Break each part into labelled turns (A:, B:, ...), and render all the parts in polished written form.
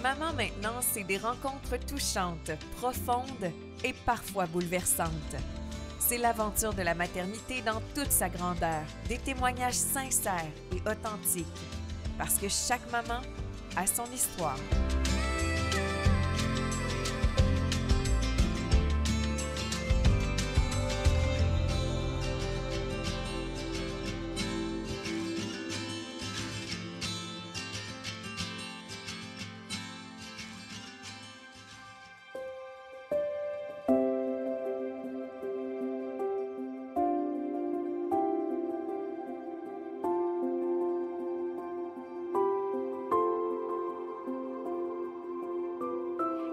A: maman maintenant, c'est des rencontres touchantes, profondes et parfois bouleversantes. C'est l'aventure de la maternité dans toute sa grandeur, des témoignages sincères et authentiques, parce que chaque maman a son histoire.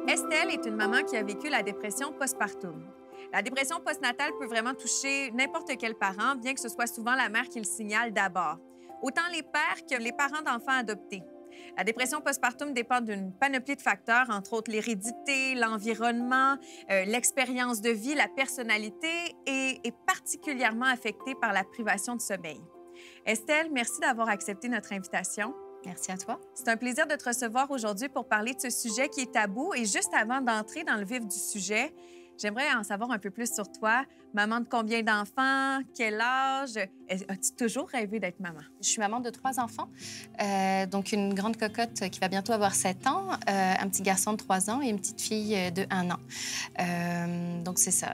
B: Estelle est une maman qui a vécu la dépression postpartum. La dépression postnatale peut vraiment toucher n'importe quel parent, bien que ce soit souvent la mère qui le signale d'abord. Autant les pères que les parents d'enfants adoptés. La dépression postpartum dépend d'une panoplie de facteurs, entre autres l'hérédité, l'environnement, l'expérience de vie, la personnalité et est particulièrement affectée par la privation de sommeil. Estelle, merci d'avoir accepté notre invitation.
C: Merci à toi.
B: C'est un plaisir de te recevoir aujourd'hui pour parler de ce sujet qui est tabou. Et juste avant d'entrer dans le vif du sujet, j'aimerais en savoir un peu plus sur toi. Maman de combien d'enfants? Quel âge? As-tu toujours rêvé d'être maman?
C: Je suis maman de 3 enfants, donc une grande cocotte qui va bientôt avoir 7 ans, un petit garçon de 3 ans et une petite fille de 1 an. Donc c'est ça.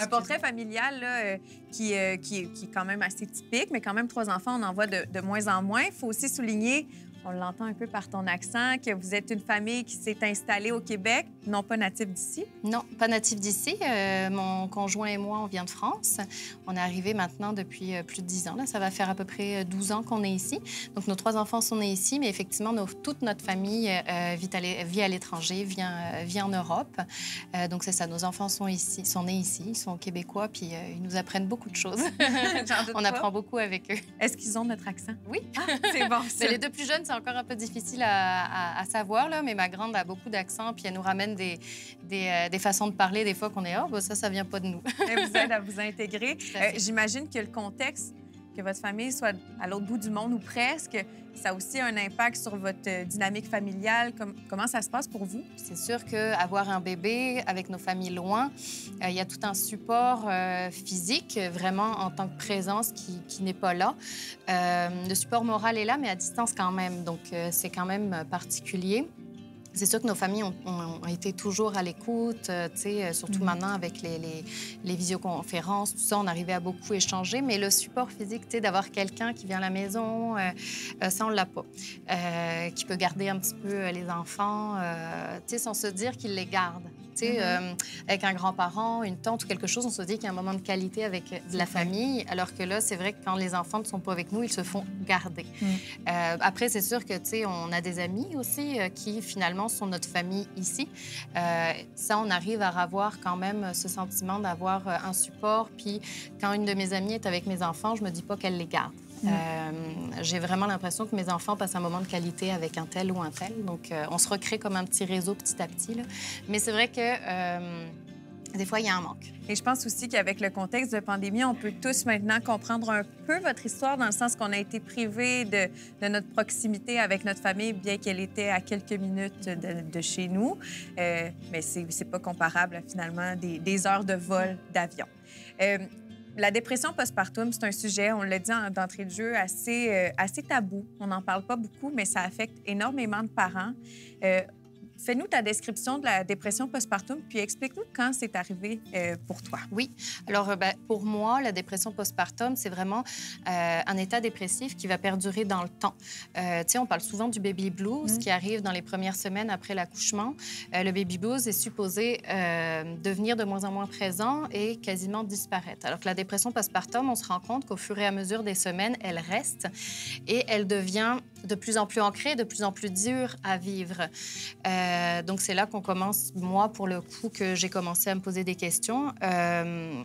B: Un portrait familial là, qui est quand même assez typique, mais quand même 3 enfants, on en voit de moins en moins. Il faut aussi souligner, on l'entend un peu par ton accent, que vous êtes une famille qui s'est installée au Québec, non pas natif d'ici.
C: Non, pas natif d'ici. Mon conjoint et moi, on vient de France. On est arrivés maintenant depuis plus de 10 ans. Là. Ça va faire à peu près 12 ans qu'on est ici. Donc, nos 3 enfants sont nés ici, mais effectivement, toute notre famille vit à l'étranger, vit en Europe. Donc, c'est ça. Nos enfants sont nés ici, ils sont québécois, puis ils nous apprennent beaucoup de choses. On apprend beaucoup avec eux.
B: Est-ce qu'ils ont notre accent?
C: Oui.
B: Ah, c'est bon, ça.
C: Les 2 plus jeunes, c'est encore un peu difficile à savoir, là, mais ma grande a beaucoup d'accent, puis elle nous ramène des façons de parler, des fois qu'on est « oh, ben ça vient pas de nous ».
B: Elle vous aide à vous intégrer. J'imagine que le contexte, que votre famille soit à l'autre bout du monde ou presque, ça a aussi un impact sur votre dynamique familiale. Comment ça se passe pour vous?
C: C'est sûr qu'avoir un bébé avec nos familles loin, il y a tout un support physique, vraiment en tant que présence qui n'est pas là. Le support moral est là, mais à distance quand même. Donc, c'est quand même particulier. C'est sûr que nos familles ont été toujours à l'écoute, surtout maintenant avec les visioconférences, tout ça, on arrivait à beaucoup échanger. Mais le support physique, d'avoir quelqu'un qui vient à la maison, ça, on ne l'a pas. Qui peut garder un petit peu les enfants, sans se dire qu'il les garde. Avec un grand-parent, une tante ou quelque chose, on se dit qu'il y a un moment de qualité avec la famille, alors que là, c'est vrai que quand les enfants ne sont pas avec nous, ils se font garder. Après, c'est sûr que, on a des amis aussi qui, finalement, sont notre famille ici. Ça, on arrive à avoir quand même ce sentiment d'avoir un support. Puis, quand une de mes amies est avec mes enfants, je me dis pas qu'elle les garde. J'ai vraiment l'impression que mes enfants passent un moment de qualité avec un tel ou un tel. Donc, on se recrée comme un petit réseau petit à petit. Là. Mais c'est vrai que des fois, il y a un manque.
B: Et je pense aussi qu'avec le contexte de pandémie, on peut tous maintenant comprendre un peu votre histoire dans le sens qu'on a été privés de notre proximité avec notre famille, bien qu'elle était à quelques minutes de chez nous. Mais c'est pas comparable, finalement, des heures de vol d'avion. La dépression postpartum, c'est un sujet, on l'a dit d'entrée de jeu, assez tabou. On n'en parle pas beaucoup, mais ça affecte énormément de parents. Fais-nous ta description de la dépression postpartum, puis explique-nous quand c'est arrivé pour toi.
C: Oui. Alors, pour moi, la dépression postpartum, c'est vraiment un état dépressif qui va perdurer dans le temps. On parle souvent du baby blues qui arrive dans les premières semaines après l'accouchement. Le baby blues est supposé devenir de moins en moins présent et quasiment disparaître. Alors que la dépression postpartum, on se rend compte qu'au fur et à mesure des semaines, elle reste et elle devient de plus en plus ancrée, de plus en plus dure à vivre. Donc, c'est là qu'on commence, moi, pour le coup, que j'ai commencé à me poser des questions.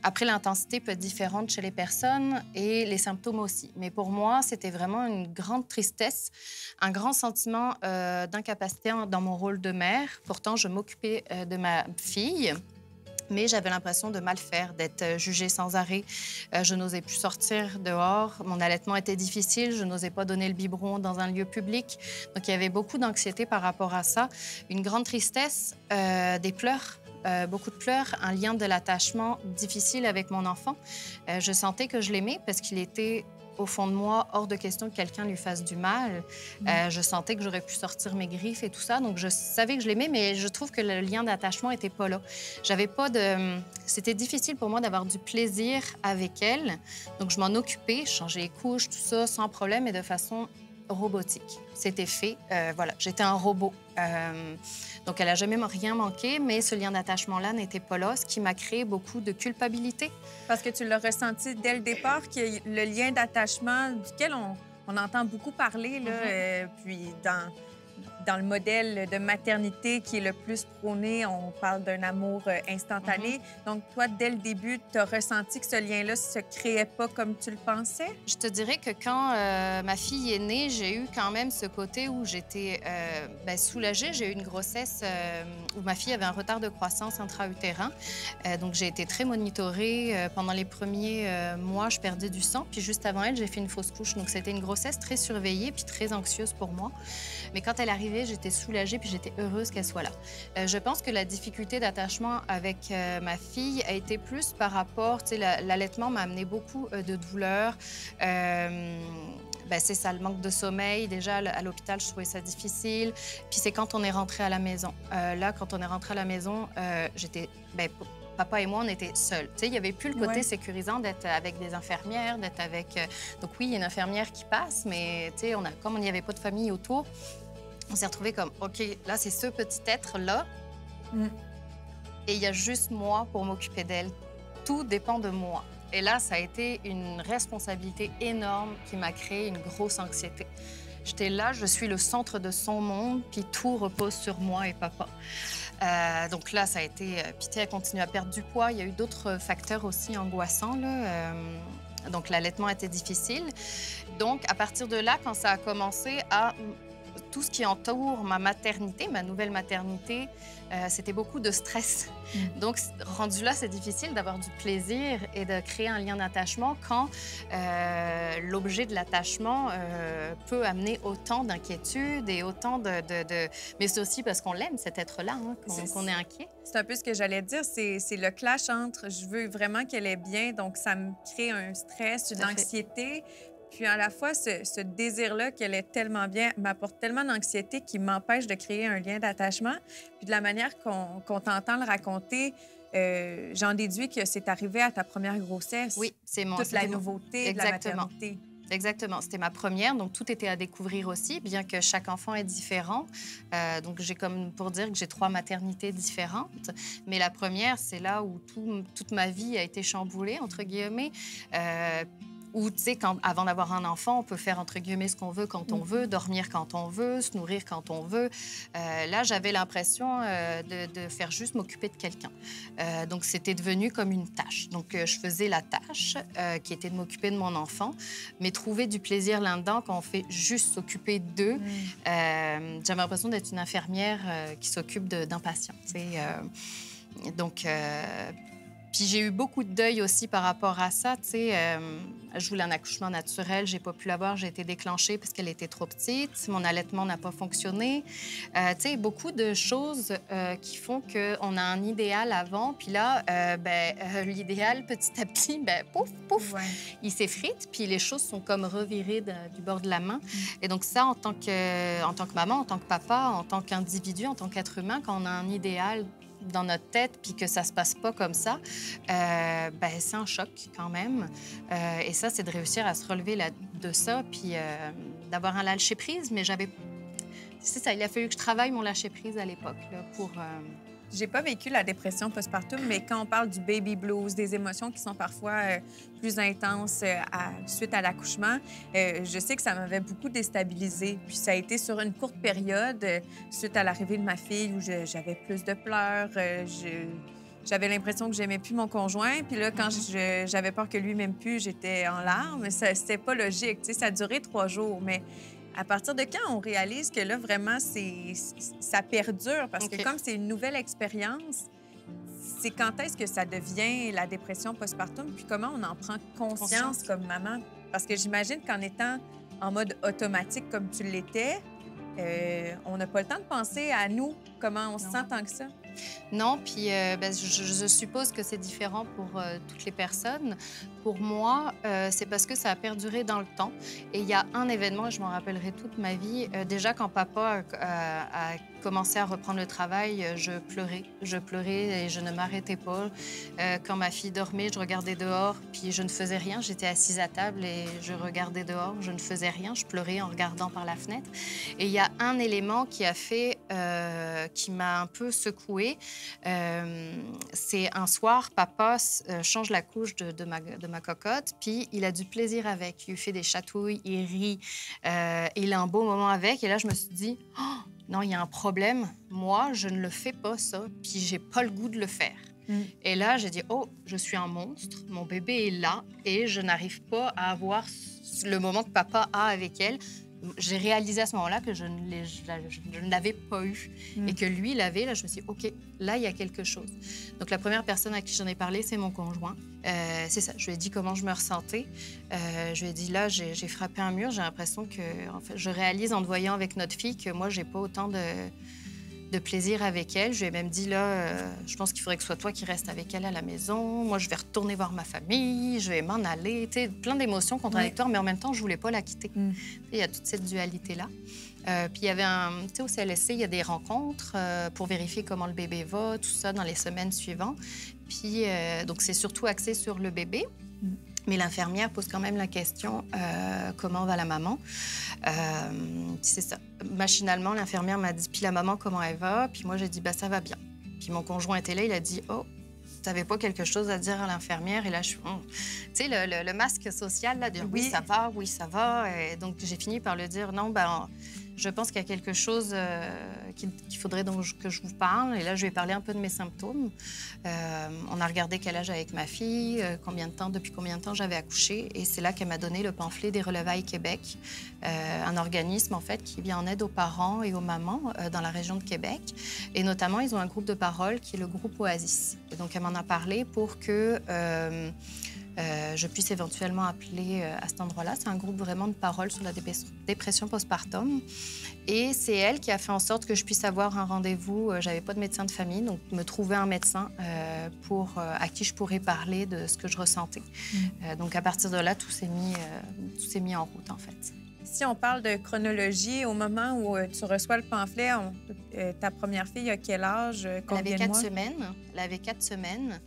C: Après, l'intensité peut être différente chez les personnes et les symptômes aussi. Mais pour moi, c'était vraiment une grande tristesse, un grand sentiment d'incapacité dans mon rôle de mère. Pourtant, je m'occupais de ma fille. Mais j'avais l'impression de mal faire, d'être jugée sans arrêt. Je n'osais plus sortir dehors. Mon allaitement était difficile. Je n'osais pas donner le biberon dans un lieu public. Donc, il y avait beaucoup d'anxiété par rapport à ça. Une grande tristesse, des pleurs. Beaucoup de pleurs, un lien de l'attachement difficile avec mon enfant. Je sentais que je l'aimais parce qu'il était au fond de moi, hors de question que quelqu'un lui fasse du mal. Je sentais que j'aurais pu sortir mes griffes et tout ça. Donc, je savais que je l'aimais, mais je trouve que le lien d'attachement n'était pas là. J'avais pas de... C'était difficile pour moi d'avoir du plaisir avec elle. Donc, je m'en occupais, je changeais les couches, tout ça, sans problème et de façon robotique. C'était fait. Voilà, j'étais un robot. Donc, elle n'a jamais rien manqué, mais ce lien d'attachement-là n'était pas là, ce qui m'a créé beaucoup de culpabilité.
B: Parce que tu l'as ressenti dès le départ, que le lien d'attachement duquel on entend beaucoup parler, là, puis dans le modèle de maternité qui est le plus prôné, on parle d'un amour instantané. Donc, toi, dès le début, tu as ressenti que ce lien-là se créait pas comme tu le pensais?
C: Je te dirais que quand ma fille est née, j'ai eu quand même ce côté où j'étais soulagée. J'ai eu une grossesse où ma fille avait un retard de croissance intra-utérin. Donc, j'ai été très monitorée. Pendant les premiers mois, je perdais du sang. Puis juste avant elle, j'ai fait une fausse couche. Donc, c'était une grossesse très surveillée puis très anxieuse pour moi. Mais quand elle arrivait, j'étais soulagée puis j'étais heureuse qu'elle soit là. Je pense que la difficulté d'attachement avec ma fille a été plus par rapport, tu sais, l'allaitement m'a amené beaucoup de douleurs. C'est ça, le manque de sommeil. Déjà, à l'hôpital, je trouvais ça difficile. Puis c'est quand on est rentré à la maison. Là, quand on est rentré à la maison, j'étais... Papa et moi, on était seuls. Tu sais, il n'y avait plus le côté sécurisant d'être avec des infirmières, d'être avec... Donc oui, il y a une infirmière qui passe, mais tu sais, comme il n'y avait pas de famille autour, on s'est retrouvés comme, OK, là, c'est ce petit être-là. Et il y a juste moi pour m'occuper d'elle. Tout dépend de moi. Et là, ça a été une responsabilité énorme qui m'a créé une grosse anxiété. J'étais là, je suis le centre de son monde, puis tout repose sur moi et papa. Donc là, ça a été... Puis elle continue à perdre du poids. Il y a eu d'autres facteurs aussi angoissants, là. Donc l'allaitement était difficile. Donc, à partir de là, quand ça a commencé à... Tout ce qui entoure ma maternité, ma nouvelle maternité, c'était beaucoup de stress. Donc, rendu là, c'est difficile d'avoir du plaisir et de créer un lien d'attachement quand l'objet de l'attachement peut amener autant d'inquiétude et autant de... Mais c'est aussi parce qu'on l'aime, cet être-là, hein, qu'on est inquiet.
B: C'est un peu ce que j'allais dire, c'est le clash entre je veux vraiment qu'elle est bien, donc ça me crée un stress, une anxiété. Puis à la fois, ce désir-là qu'elle est tellement bien m'apporte tellement d'anxiété qui m'empêche de créer un lien d'attachement. Puis de la manière qu'on t'entend le raconter, j'en déduis que c'est arrivé à ta première grossesse.
C: Oui, c'est mon...
B: Toute la nouveauté de la maternité.
C: Exactement. C'était ma première, donc tout était à découvrir aussi, bien que chaque enfant est différent. Donc, j'ai comme pour dire que j'ai 3 maternités différentes. Mais la première, c'est là où toute ma vie a été chamboulée, entre guillemets. Où, tu sais, avant d'avoir un enfant, on peut faire, entre guillemets, ce qu'on veut quand on veut, dormir quand on veut, se nourrir quand on veut. Là, j'avais l'impression de faire juste m'occuper de quelqu'un. Donc, c'était devenu comme une tâche. Donc, je faisais la tâche qui était de m'occuper de mon enfant, mais trouver du plaisir là-dedans quand on fait juste s'occuper d'eux. J'avais l'impression d'être une infirmière qui s'occupe d'un patient, tu sais. Donc... Puis j'ai eu beaucoup de deuil aussi par rapport à ça. Tu sais, je voulais un accouchement naturel, j'ai pas pu l'avoir, j'ai été déclenchée parce qu'elle était trop petite. Mon allaitement n'a pas fonctionné. Tu sais, beaucoup de choses qui font qu'on a un idéal avant. Puis là, l'idéal, petit à petit, pouf, pouf, il s'effrite. Puis les choses sont comme revirées du bord de la main. Et donc ça, en tant que maman, en tant que papa, en tant qu'individu, en tant qu'être humain, quand on a un idéal dans notre tête, puis que ça se passe pas comme ça, c'est un choc quand même. Et ça, c'est de réussir à se relever de ça, puis d'avoir un lâcher-prise. Mais c'est ça, il a fallu que je travaille mon lâcher-prise à l'époque là, pour...
B: J'ai pas vécu la dépression postpartum, mais quand on parle du baby blues, des émotions qui sont parfois plus intenses suite à l'accouchement, je sais que ça m'avait beaucoup déstabilisée. Puis ça a été sur une courte période, suite à l'arrivée de ma fille, où j'avais plus de pleurs. J'avais l'impression que j'aimais plus mon conjoint. Puis là, quand j'avais peur que lui m'aime plus, j'étais en larmes. C'était pas logique. Tu sais, ça a duré 3 jours, mais... À partir de quand on réalise que là, vraiment, ça perdure? Parce que comme c'est une nouvelle expérience, c'est quand est-ce que ça devient la dépression postpartum, puis comment on en prend conscience comme maman? Parce que j'imagine qu'en étant en mode automatique comme tu l'étais, on n'a pas le temps de penser à nous, comment on se sent tant que ça.
C: Non, puis je suppose que c'est différent pour toutes les personnes. Pour moi, c'est parce que ça a perduré dans le temps. Et il y a un événement, et je m'en rappellerai toute ma vie. Déjà, quand papa a commencé à reprendre le travail, je pleurais. Je pleurais et je ne m'arrêtais pas. Quand ma fille dormait, je regardais dehors, puis je ne faisais rien. J'étais assise à table et je regardais dehors. Je ne faisais rien. Je pleurais en regardant par la fenêtre. Et il y a un élément qui a fait, qui m'a un peu secouée. C'est un soir, papa change la couche de ma cocotte, puis il a du plaisir avec. Il lui fait des chatouilles, il rit, il a un beau moment avec. Et là, je me suis dit, oh, non, il y a un problème. Moi, je ne le fais pas, ça, puis j'ai pas le goût de le faire. Et là, j'ai dit, oh, je suis un monstre, mon bébé est là et je n'arrive pas à avoir le moment que papa a avec elle. J'ai réalisé à ce moment-là que je ne l'avais pas eu et que lui l'avait. Là, je me suis dit, OK, là, il y a quelque chose. Donc, la première personne à qui j'en ai parlé, c'est mon conjoint. C'est ça. Je lui ai dit comment je me ressentais. Je lui ai dit, là, j'ai frappé un mur. J'ai l'impression que, en fait, je réalise en te voyant avec notre fille que moi, j'ai pas autant de plaisir avec elle. Je lui ai même dit, là, je pense qu'il faudrait que ce soit toi qui restes avec elle à la maison. Moi, je vais retourner voir ma famille, je vais m'en aller. Tu sais, plein d'émotions contradictoires, mais en même temps, je voulais pas la quitter. Il y a toute cette dualité-là. Puis il y avait tu sais, au CLSC, il y a des rencontres pour vérifier comment le bébé va, tout ça, dans les semaines suivantes. Puis, donc, c'est surtout axé sur le bébé. Mais l'infirmière pose quand même la question comment va la maman? C'est ça. Machinalement, l'infirmière m'a dit, puis la maman, comment elle va? Puis moi, j'ai dit, bah ça va bien. Puis mon conjoint était là, il a dit, oh, t'avais pas quelque chose à dire à l'infirmière? Et là, je suis, tu sais, le masque social, là, dire oui, ça va. Et donc, j'ai fini par lui dire, non, ben, je pense qu'il y a quelque chose qu'il faudrait donc que je vous parle. Et là, je lui ai parlé un peu de mes symptômes. On a regardé quel âge avec ma fille, depuis combien de temps j'avais accouché. Et c'est là qu'elle m'a donné le pamphlet des Relevailles Québec, un organisme, en fait, qui vient en aide aux parents et aux mamans dans la région de Québec. Et notamment, ils ont un groupe de parole qui est le groupe Oasis. Et donc, elle m'en a parlé pour que je puisse éventuellement appeler à cet endroit-là. C'est un groupe vraiment de parole sur la dépression postpartum. Et c'est elle qui a fait en sorte que je puisse avoir un rendez-vous. J'avais pas de médecin de famille, donc me trouver un médecin à qui je pourrais parler de ce que je ressentais. Donc à partir de là, tout s'est mis en route, en fait.
B: Si on parle de chronologie, au moment où tu reçois le pamphlet, ta première fille a quel âge? Combien de mois?
C: Elle avait 4 semaines.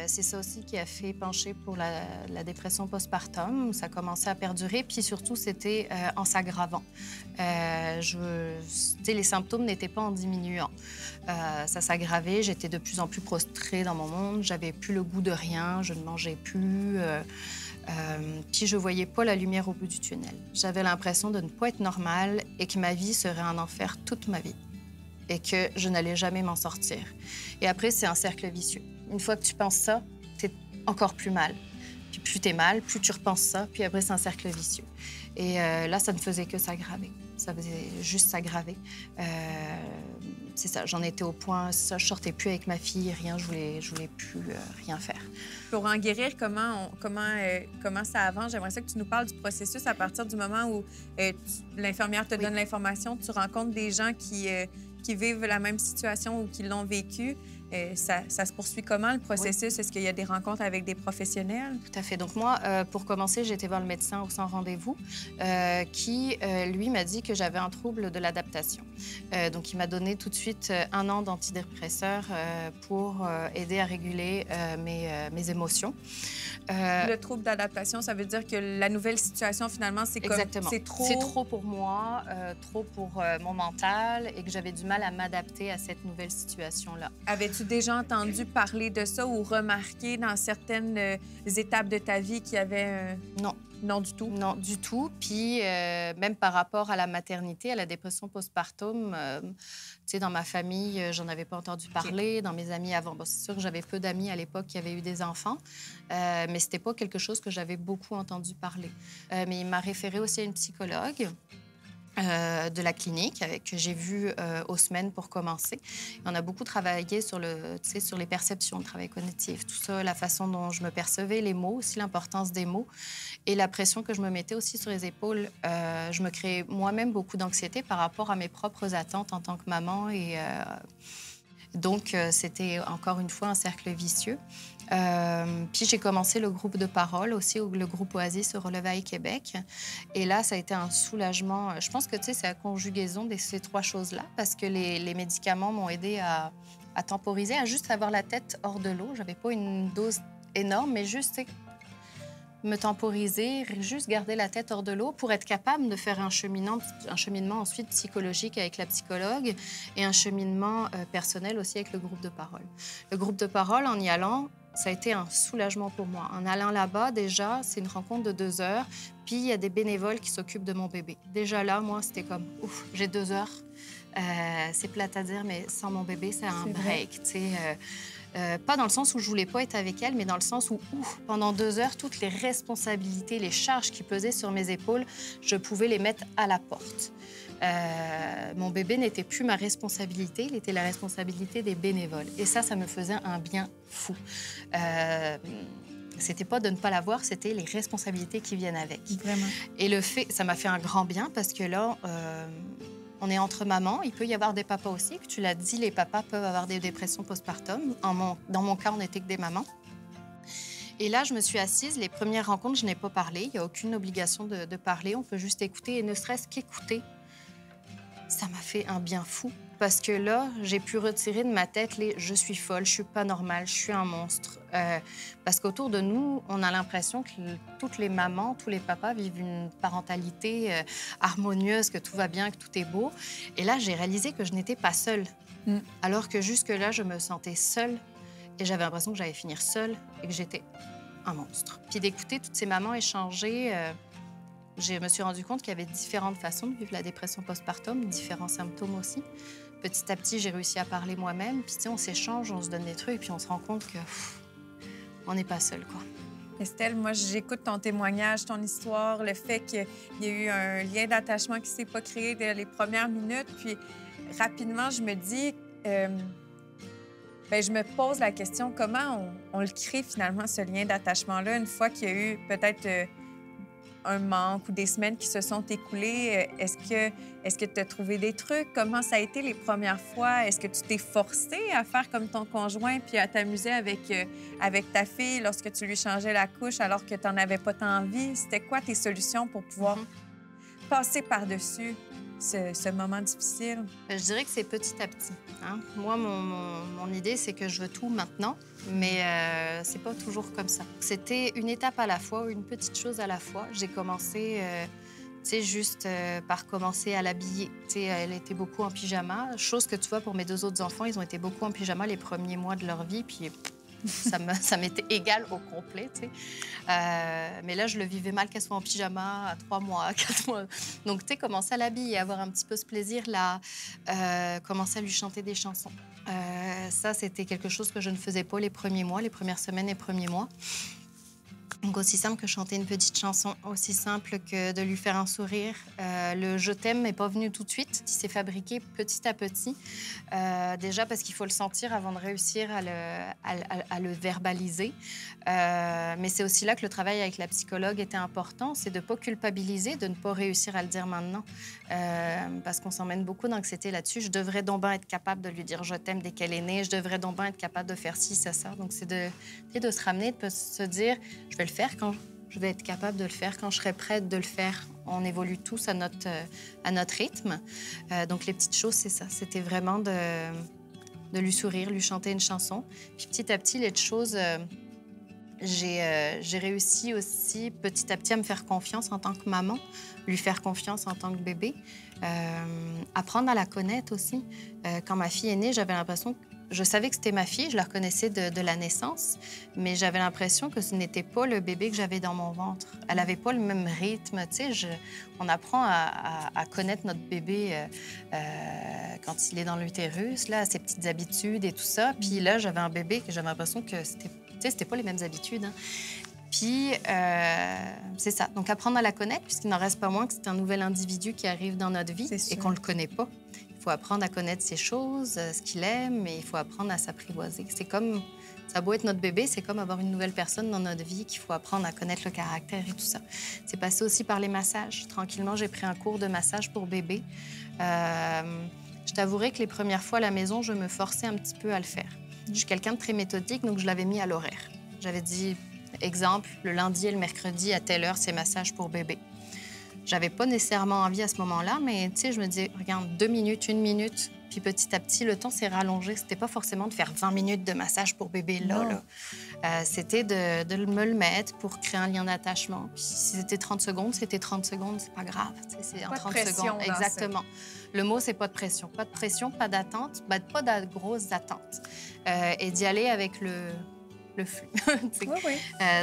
C: C'est ça aussi qui a fait pencher pour la dépression postpartum. Ça commençait à perdurer, puis surtout, c'était en s'aggravant. Les symptômes n'étaient pas en diminuant. Ça s'aggravait, j'étais de plus en plus prostrée dans mon monde, j'avais plus le goût de rien, je ne mangeais plus. Puis je voyais pas la lumière au bout du tunnel. J'avais l'impression de ne pas être normale et que ma vie serait un enfer toute ma vie et que je n'allais jamais m'en sortir. Et après, c'est un cercle vicieux. Une fois que tu penses ça, t'es encore plus mal. Puis plus t'es mal, plus tu repenses ça, puis après, c'est un cercle vicieux. Et là, ça ne faisait que s'aggraver. Ça faisait juste s'aggraver. C'est ça, j'en étais au point, ça, je sortais plus avec ma fille, rien, je voulais plus rien faire.
B: Pour en guérir, comment ça avance? J'aimerais ça que tu nous parles du processus à partir du moment où l'infirmière te donne l'information, tu rencontres des gens qui vivent la même situation ou qui l'ont vécu. Ça se poursuit comment, le processus? Oui. Est-ce qu'il y a des rencontres avec des professionnels?
C: Tout à fait. Donc moi, pour commencer, j'ai été voir le médecin au sans rendez-vous qui, lui, m'a dit que j'avais un trouble de l'adaptation. Donc, il m'a donné tout de suite 1 an d'antidépresseurs pour aider à réguler mes émotions.
B: Le trouble d'adaptation, ça veut dire que la nouvelle situation, finalement, c'est comme...
C: Exactement. C'est trop pour moi, trop pour mon mental et que j'avais du mal à m'adapter à cette nouvelle situation-là.
B: Avais-tu déjà entendu parler de ça ou remarqué dans certaines étapes de ta vie qu'il y avait...
C: Non.
B: Non, du tout?
C: Non, du tout. Puis, même par rapport à la maternité, à la dépression postpartum, tu sais, dans ma famille, j'en avais pas entendu parler. Dans mes amis avant, bon, c'est sûr que j'avais peu d'amis à l'époque qui avaient eu des enfants, mais c'était pas quelque chose que j'avais beaucoup entendu parler. Mais il m'a référée aussi à une psychologue. de la clinique que j'ai vu aux semaines pour commencer. Et on a beaucoup travaillé sur, sur les perceptions, le travail cognitif, tout ça, la façon dont je me percevais, les mots, aussi l'importance des mots et la pression que je me mettais aussi sur les épaules. Je me créais moi-même beaucoup d'anxiété par rapport à mes propres attentes en tant que maman et donc c'était encore une fois un cercle vicieux. Puis j'ai commencé le groupe de parole aussi, le groupe Oasis au Relevail Québec. Et là, ça a été un soulagement. Je pense que c'est la conjugaison de ces trois choses-là parce que les médicaments m'ont aidé à temporiser, à juste avoir la tête hors de l'eau. J'avais pas une dose énorme, mais juste me temporiser, juste garder la tête hors de l'eau pour être capable de faire un cheminement ensuite psychologique avec la psychologue et un cheminement personnel aussi avec le groupe de parole. Le groupe de parole, en y allant, ça a été un soulagement pour moi. En allant là-bas, déjà, c'est une rencontre de 2 heures, puis il y a des bénévoles qui s'occupent de mon bébé. Déjà là, moi, c'était comme, ouf, j'ai 2 heures. C'est plate à dire, mais sans mon bébé, c'est un break, tu sais. Pas dans le sens où je voulais pas être avec elle, mais dans le sens où, pendant 2 heures, toutes les responsabilités, les charges qui pesaient sur mes épaules, je pouvais les mettre à la porte. Mon bébé n'était plus ma responsabilité, il était la responsabilité des bénévoles. Et ça me faisait un bien fou. C'était pas de ne pas l'avoir, c'était les responsabilités qui viennent avec.
B: Vraiment.
C: Et le fait, ça m'a fait un grand bien parce que là, on est entre mamans. Il peut y avoir des papas aussi. Tu l'as dit, les papas peuvent avoir des dépressions postpartum. Dans mon cas, on n'était que des mamans. Et là, je me suis assise. Les premières rencontres, je n'ai pas parlé. Il n'y a aucune obligation de parler. On peut juste écouter. Et ne serait-ce qu'écouter, ça m'a fait un bien fou. Parce que là, j'ai pu retirer de ma tête les « je suis folle, je suis pas normale, je suis un monstre ». Parce qu'autour de nous, on a l'impression que toutes les mamans, tous les papas vivent une parentalité harmonieuse, que tout va bien, que tout est beau. Et là, j'ai réalisé que je n'étais pas seule. Alors que jusque-là, je me sentais seule et j'avais l'impression que j'allais finir seule et que j'étais un monstre. Puis d'écouter toutes ces mamans échanger... je me suis rendu compte qu'il y avait différentes façons de vivre la dépression postpartum, différents symptômes aussi. Petit à petit, j'ai réussi à parler moi-même. Puis, tu sais, on s'échange, on se donne des trucs, puis on se rend compte que on n'est pas seul, quoi.
B: Estelle, moi, j'écoute ton témoignage, ton histoire, le fait qu'il y a eu un lien d'attachement qui ne s'est pas créé dès les premières minutes. Puis, rapidement, je me dis... je me pose la question, comment on le crée finalement, ce lien d'attachement-là, une fois qu'il y a eu peut-être... un manque ou des semaines qui se sont écoulées, est-ce que tu as trouvé des trucs? Comment ça a été les premières fois? Est-ce que tu t'es forcée à faire comme ton conjoint puis à t'amuser avec ta fille lorsque tu lui changeais la couche alors que tu n'en avais pas tant envie? C'était quoi tes solutions pour pouvoir passer par-dessus ce moment difficile?
C: Je dirais que c'est petit à petit. Hein? Moi, mon idée, c'est que je veux tout maintenant, mais c'est pas toujours comme ça. C'était une étape à la fois, une petite chose à la fois. J'ai commencé, juste par commencer à l'habiller. Elle était beaucoup en pyjama, chose que tu vois pour mes 2 autres enfants, ils ont été beaucoup en pyjama les premiers mois de leur vie, puis... ça m'était égal au complet, tu sais. Mais là, je le vivais mal qu'elle soit en pyjama à 3 mois, 4 mois. Donc, tu sais, commencer à l'habiller, avoir un petit peu ce plaisir-là, commencer à lui chanter des chansons. Ça, c'était quelque chose que je ne faisais pas les premiers mois, les premières semaines, les premiers mois. Donc, aussi simple que chanter une petite chanson, aussi simple que de lui faire un sourire. Le « je t'aime » n'est pas venu tout de suite. Il s'est fabriqué petit à petit. Déjà parce qu'il faut le sentir avant de réussir à le verbaliser. Mais c'est aussi là que le travail avec la psychologue était important. C'est de ne pas culpabiliser, de ne pas réussir à le dire maintenant. Parce qu'on s'emmène beaucoup d'anxiété là-dessus. Je devrais donc bien être capable de lui dire « je t'aime » dès qu'elle est née. Je devrais donc bien être capable de faire ci, ça. Donc, c'est de se ramener, de se dire « je vais le faire quand je vais être capable de le faire, quand je serai prête de le faire. » On évolue tous à notre rythme. Donc, les petites choses, c'est ça. C'était vraiment de lui sourire, lui chanter une chanson. Puis, petit à petit, les choses... J'ai réussi aussi, petit à petit, à me faire confiance en tant que maman, lui faire confiance en tant que bébé, apprendre à la connaître aussi. Quand ma fille est née, j'avais l'impression que je savais que c'était ma fille, je la reconnaissais de la naissance, mais j'avais l'impression que ce n'était pas le bébé que j'avais dans mon ventre. Elle n'avait pas le même rythme, tu sais. On apprend à connaître notre bébé quand il est dans l'utérus, là, ses petites habitudes et tout ça. Puis là, j'avais un bébé que j'avais l'impression que c'était pas les mêmes habitudes. Hein. Puis, c'est ça. Donc, apprendre à la connaître, puisqu'il n'en reste pas moins que c'est un nouvel individu qui arrive dans notre vie et qu'on ne le connaît pas. Il faut apprendre à connaître ses choses, ce qu'il aime, et il faut apprendre à s'apprivoiser. C'est comme, ça a beau être notre bébé, c'est comme avoir une nouvelle personne dans notre vie qu'il faut apprendre à connaître le caractère et tout ça. C'est passé aussi par les massages. Tranquillement, j'ai pris un cours de massage pour bébé. Je t'avouerai que les premières fois à la maison, je me forçais un petit peu à le faire. Je suis quelqu'un de très méthodique, donc je l'avais mis à l'horaire. J'avais dit, exemple, le lundi et le mercredi à telle heure, c'est massage pour bébé. J'avais pas nécessairement envie à ce moment-là, mais tu sais, je me disais, regarde, 2 minutes, 1 minute, puis petit à petit, le temps s'est rallongé. C'était pas forcément de faire 20 minutes de massage pour bébé, là. C'était de me le mettre pour créer un lien d'attachement. Puis si c'était 30 secondes, c'était 30 secondes, c'est pas grave. C'est en 30 secondes. Exactement. Le mot, c'est pas de pression. Pas de pression, pas d'attente, pas de grosses attentes. Et d'y aller avec le flux.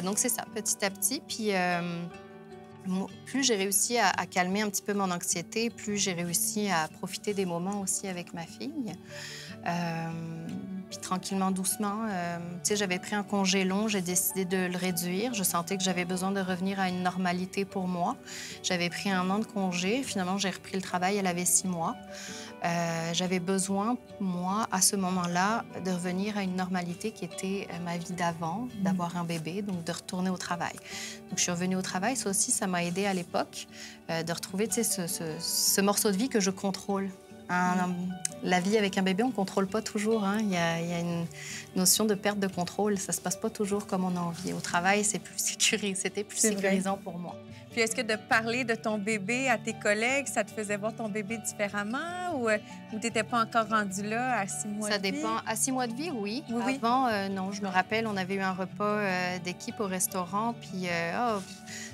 C: Donc, c'est ça, petit à petit. Puis, plus j'ai réussi à calmer un petit peu mon anxiété, plus j'ai réussi à profiter des moments aussi avec ma fille. Puis tranquillement, doucement, tu sais, j'avais pris un congé long, j'ai décidé de le réduire. Je sentais que j'avais besoin de revenir à une normalité pour moi. J'avais pris 1 an de congé. Finalement, j'ai repris le travail, elle avait 6 mois. J'avais besoin, moi, à ce moment-là, de revenir à une normalité qui était ma vie d'avant, d'avoir un bébé, donc de retourner au travail. Donc, je suis revenue au travail. Ça aussi, ça m'a aidée à l'époque de retrouver, tu sais, ce morceau de vie que je contrôle. La vie avec un bébé, on ne contrôle pas toujours. Hein. Il y a une notion de perte de contrôle. Ça ne se passe pas toujours comme on a envie. Au travail, c'était plus sécurisant pour moi.
B: Puis est-ce que de parler de ton bébé à tes collègues, ça te faisait voir ton bébé différemment ou tu n'étais pas encore rendu là à 6 mois de vie?
C: Ça dépend. À 6 mois de vie, oui.
B: Oui.
C: Avant, non. Je me rappelle, on avait eu un repas d'équipe au restaurant, puis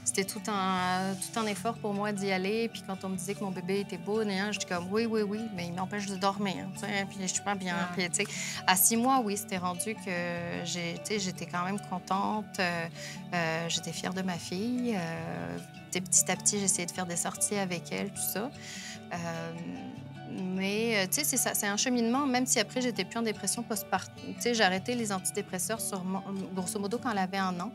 C: c'était tout un effort pour moi d'y aller. Puis quand on me disait que mon bébé était beau, je dis comme oui, mais il m'empêche de dormir. Puis je suis pas bien. Puis, à 6 mois, oui, c'était rendu que j'étais quand même contente. J'étais fière de ma fille. Petit à petit, j'essayais de faire des sorties avec elle, tout ça. Mais, tu sais, c'est ça, c'est un cheminement, même si après, j'étais plus en dépression postpartum. Tu sais, j'ai arrêté les antidépresseurs grosso modo quand elle avait 1 an.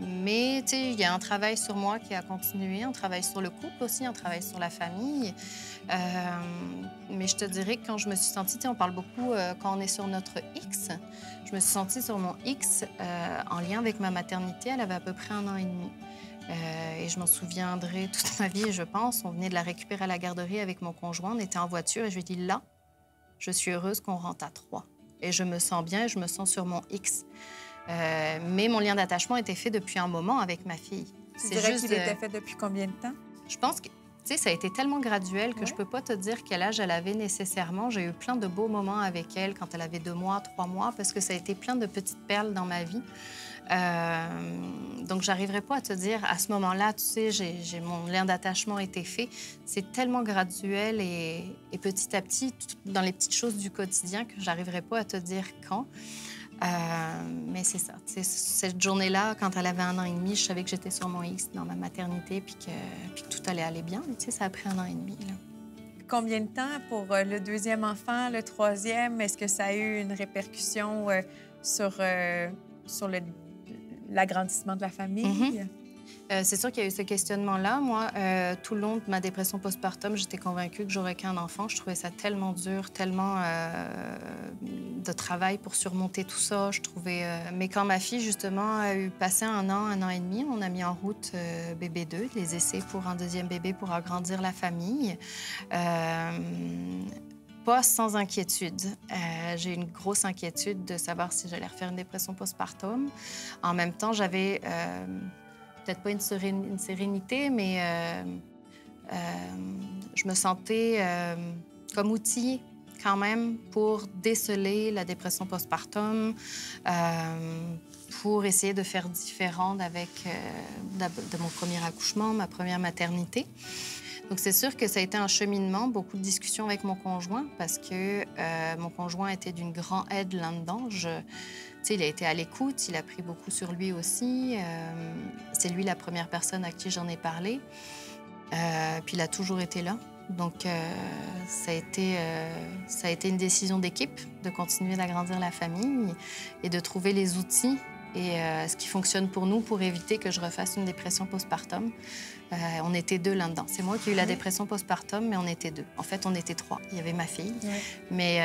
C: Mais, tu sais, il y a un travail sur moi qui a continué, un travail sur le couple aussi, un travail sur la famille. Mais je te dirais que quand je me suis sentie, tu sais, on parle beaucoup quand on est sur notre X. Je me suis sentie sur mon X en lien avec ma maternité. Elle avait à peu près 1 an et demi. Et je m'en souviendrai toute ma vie, je pense. On venait de la récupérer à la garderie avec mon conjoint. On était en voiture et je lui ai dit, là, je suis heureuse qu'on rentre à 3. Et je me sens bien et je me sens sur mon X. Mais mon lien d'attachement était fait depuis un moment avec ma fille.
B: Tu dirais qu'il était fait depuis combien de temps?
C: Je pense que, tu sais, ça a été tellement graduel que je peux pas te dire quel âge elle avait nécessairement. J'ai eu plein de beaux moments avec elle quand elle avait 2 mois, 3 mois, parce que ça a été plein de petites perles dans ma vie. Donc, j'arriverai pas à te dire, à ce moment-là, tu sais, mon lien d'attachement était fait. C'est tellement graduel et petit à petit, dans les petites choses du quotidien, que j'arriverai pas à te dire quand. Mais c'est ça. Cette journée-là, quand elle avait 1 an et demi, je savais que j'étais sur mon X dans ma maternité puis que tout allait aller bien. Mais tu sais, ça a pris 1 an et demi, là.
B: Combien de temps pour le 2e enfant, le 3e? Est-ce que ça a eu une répercussion sur l'agrandissement de la famille?
C: C'est sûr qu'il y a eu ce questionnement-là. Moi, tout le long de ma dépression postpartum, j'étais convaincue que j'aurais qu'un enfant. Je trouvais ça tellement dur, tellement de travail pour surmonter tout ça. Je trouvais... Mais quand ma fille, justement, a eu passé 1 an et demi, on a mis en route bébé 2, les essais pour un 2e bébé pour agrandir la famille. Pas sans inquiétude. J'ai une grosse inquiétude de savoir si j'allais refaire une dépression postpartum. En même temps, j'avais peut-être pas une sérénité, mais je me sentais comme outil quand même pour déceler la dépression postpartum, pour essayer de faire différent de mon premier accouchement, ma première maternité. Donc, c'est sûr que ça a été un cheminement, beaucoup de discussions avec mon conjoint parce que mon conjoint était d'une grande aide là-dedans. Tu sais, il a été à l'écoute, il a pris beaucoup sur lui aussi. C'est lui la première personne à qui j'en ai parlé. Puis il a toujours été là. Donc, ça a été une décision d'équipe de continuer d'agrandir la famille et de trouver les outils et ce qui fonctionne pour nous pour éviter que je refasse une dépression postpartum. On était 2 là-dedans. C'est moi qui ai eu la dépression postpartum, mais on était 2. En fait, on était 3. Il y avait ma fille, mais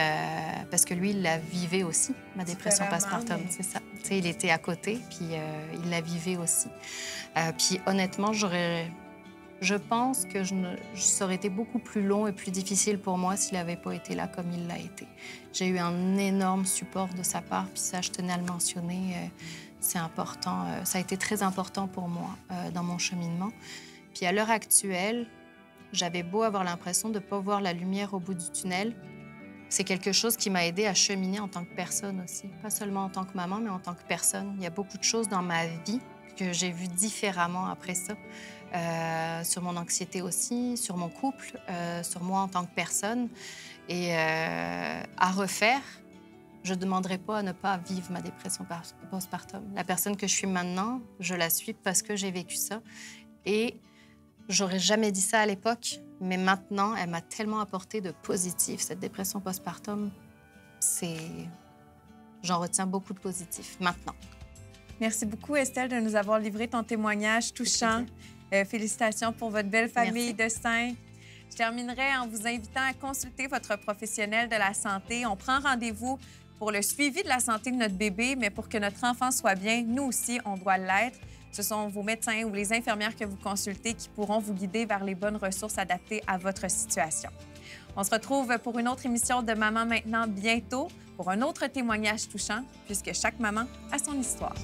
C: parce que lui, il la vivait aussi, ma dépression postpartum, c'est ça. Tu sais, il était à côté, puis il la vivait aussi. Puis honnêtement, je pense que ça aurait été beaucoup plus long et plus difficile pour moi s'il n'avait pas été là comme il l'a été. J'ai eu un énorme support de sa part, puis ça, je tenais à le mentionner. C'est important. Ça a été très important pour moi dans mon cheminement. Puis à l'heure actuelle, j'avais beau avoir l'impression de ne pas voir la lumière au bout du tunnel. C'est quelque chose qui m'a aidée à cheminer en tant que personne aussi. Pas seulement en tant que maman, mais en tant que personne. Il y a beaucoup de choses dans ma vie que j'ai vues différemment après ça. Sur mon anxiété aussi, sur mon couple, sur moi en tant que personne. Et à refaire, je ne demanderais pas à ne pas vivre ma dépression postpartum. La personne que je suis maintenant, je la suis parce que j'ai vécu ça. Et j'aurais jamais dit ça à l'époque, mais maintenant, elle m'a tellement apporté de positif. Cette dépression postpartum, j'en retiens beaucoup de positif maintenant.
B: Merci beaucoup, Estelle, de nous avoir livré ton témoignage touchant. Félicitations pour votre belle famille de 5. Je terminerai en vous invitant à consulter votre professionnel de la santé. On prend rendez-vous pour le suivi de la santé de notre bébé, mais pour que notre enfant soit bien, nous aussi, on doit l'être. Ce sont vos médecins ou les infirmières que vous consultez qui pourront vous guider vers les bonnes ressources adaptées à votre situation. On se retrouve pour une autre émission de Maman Maintenant bientôt pour un autre témoignage touchant, puisque chaque maman a son histoire.